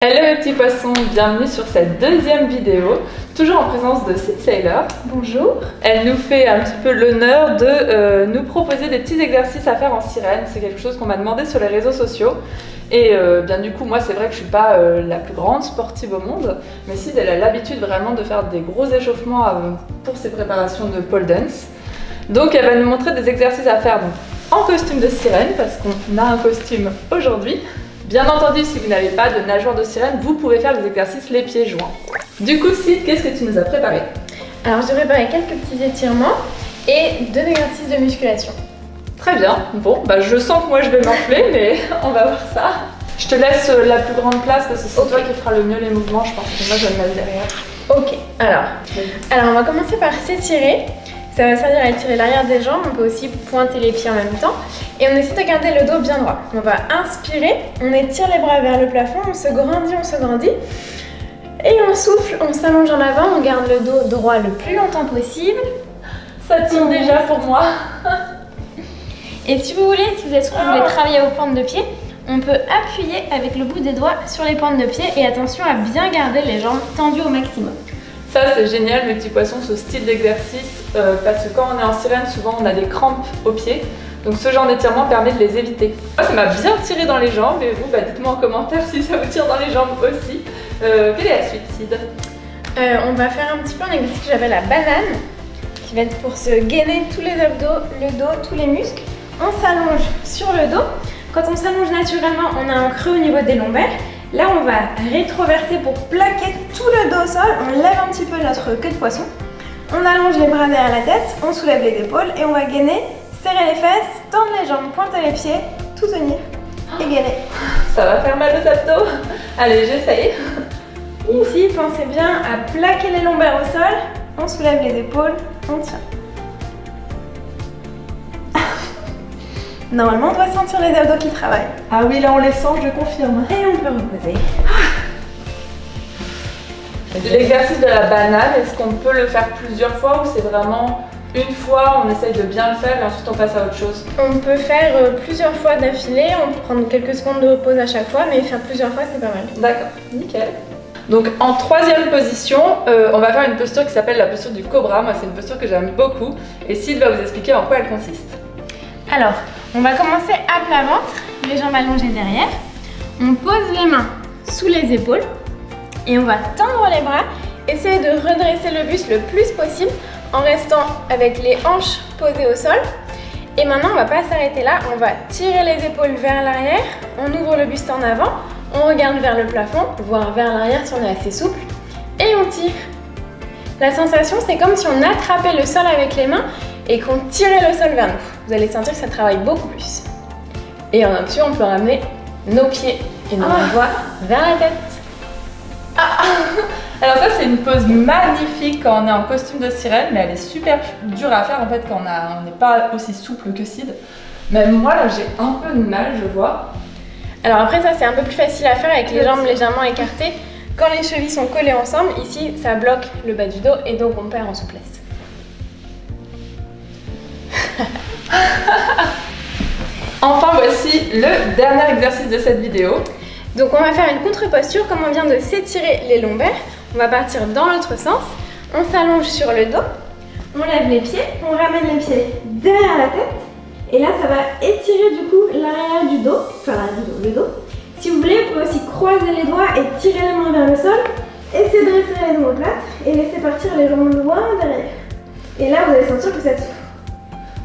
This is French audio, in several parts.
Hello mes petits poissons, bienvenue sur cette deuxième vidéo, toujours en présence de Sid Sailor. Bonjour. Elle nous fait un petit peu l'honneur de nous proposer des petits exercices à faire en sirène. C'est quelque chose qu'on m'a demandé sur les réseaux sociaux. Et bien du coup, moi c'est vrai que je suis pas la plus grande sportive au monde, mais Sid elle a l'habitude vraiment de faire des gros échauffements pour ses préparations de pole dance. Donc elle va nous montrer des exercices à faire donc, en costume de sirène, parce qu'on a un costume aujourd'hui. Bien entendu, si vous n'avez pas de nageoire de sirène, vous pouvez faire des exercices les pieds joints. Du coup, Sid, qu'est-ce que tu nous as préparé? Alors, j'ai préparé quelques petits étirements et 2 exercices de musculation. Très bien. Bon, bah je sens que moi je vais m'enfler, mais on va voir ça. Je te laisse la plus grande place parce que c'est toi qui feras le mieux les mouvements, je pense que moi je vais me mettre derrière. Ok, alors on va commencer par s'étirer. Ça va servir à étirer l'arrière des jambes, on peut aussi pointer les pieds en même temps. Et on essaie de garder le dos bien droit. On va inspirer, on étire les bras vers le plafond, on se grandit. Et on souffle, on s'allonge en avant, on garde le dos droit le plus longtemps possible. Ça tient déjà pour moi. Et si vous voulez, si vous êtes sûr que vous voulez travailler aux pointes de pied, on peut appuyer avec le bout des doigts sur les pointes de pied et attention à bien garder les jambes tendues au maximum. Ça c'est génial mes petits poissons, ce style d'exercice, parce que quand on est en sirène, souvent on a des crampes aux pieds. Donc ce genre d'étirement permet de les éviter. Moi ça m'a bien tiré dans les jambes et vous, bah, dites-moi en commentaire si ça vous tire dans les jambes aussi. Quelle est la suite, Sid? On va faire un petit peu un exercice que j'appelle la banane, qui va être pour se gainer tous les abdos, le dos, tous les muscles. On s'allonge sur le dos. Quand on s'allonge naturellement, on a un creux au niveau des lombaires. Là, on va rétroverser pour plaquer tout le dos au sol. On lève un petit peu notre queue de poisson. On allonge les bras derrière la tête, on soulève les épaules et on va gainer, serrer les fesses, tendre les jambes, pointer les pieds, tout tenir et gainer. Ça va faire mal aux abdos. Allez, j'essaye. Ici, pensez bien à plaquer les lombaires au sol. On soulève les épaules, on tient. Normalement, on doit sentir les abdos qui travaillent. Ah oui, là on les sent, je confirme. Et on peut reposer. L'exercice de la banane, est-ce qu'on peut le faire plusieurs fois ou c'est vraiment une fois, on essaye de bien le faire et ensuite on passe à autre chose? On peut faire plusieurs fois d'affilée, on peut prendre quelques secondes de repos à chaque fois, mais faire plusieurs fois c'est pas mal. D'accord, nickel. Donc en troisième position, on va faire une posture qui s'appelle la posture du cobra. Moi c'est une posture que j'aime beaucoup et Sid va vous expliquer en quoi elle consiste. Alors, on va commencer à plat ventre, les jambes allongées derrière. On pose les mains sous les épaules et on va tendre les bras, essayer de redresser le buste le plus possible en restant avec les hanches posées au sol. Et maintenant, on va pas s'arrêter là, on va tirer les épaules vers l'arrière, on ouvre le buste en avant, on regarde vers le plafond, voire vers l'arrière si on est assez souple, et on tire. La sensation, c'est comme si on attrapait le sol avec les mains et qu'on tirait le sol vers nous. Vous allez sentir que ça travaille beaucoup plus. Et en option, on peut ramener nos pieds et nos doigts vers la tête. Alors ça c'est une pose magnifique quand on est en costume de sirène, mais elle est super dure à faire en fait quand on n'est pas aussi souple que Sid. Même moi là j'ai un peu de mal, je vois. Alors après ça c'est un peu plus facile à faire avec les jambes légèrement écartées. Quand les chevilles sont collées ensemble, ici ça bloque le bas du dos et donc on perd en souplesse. Enfin voici le dernier exercice de cette vidéo. Donc on va faire une contre-posture, comme on vient de s'étirer les lombaires. On va partir dans l'autre sens, on s'allonge sur le dos, on lève les pieds, on ramène les pieds derrière la tête. Et là ça va étirer du coup l'arrière du dos, enfin le dos. Si vous voulez, vous pouvez aussi croiser les doigts et tirer les mains vers le sol. Essayez de rester les omoplates et laisser partir les jambes loin derrière. Et là vous allez sentir que ça tire.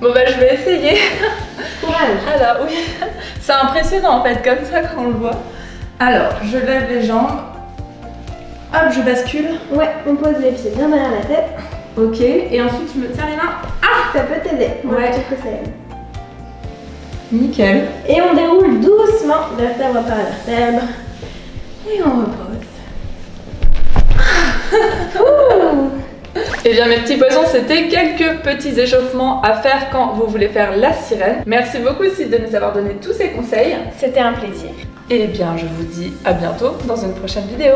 Bon bah je vais essayer. Courage. Alors oui, c'est impressionnant en fait comme ça quand on le voit. Alors je lève les jambes, hop je bascule. Ouais, on pose les pieds bien derrière la tête. Ok, et ensuite je me tiens les mains. Ah, ça peut t'aider. Ouais. Je trouve que ça aide. Nickel. Et on déroule doucement, vertèbre par vertèbre. Et on repose. Et bien mes petits poissons, c'était quelques petits échauffements à faire quand vous voulez faire la sirène. Merci beaucoup Sid de nous avoir donné tous ces conseils. C'était un plaisir. Et bien je vous dis à bientôt dans une prochaine vidéo.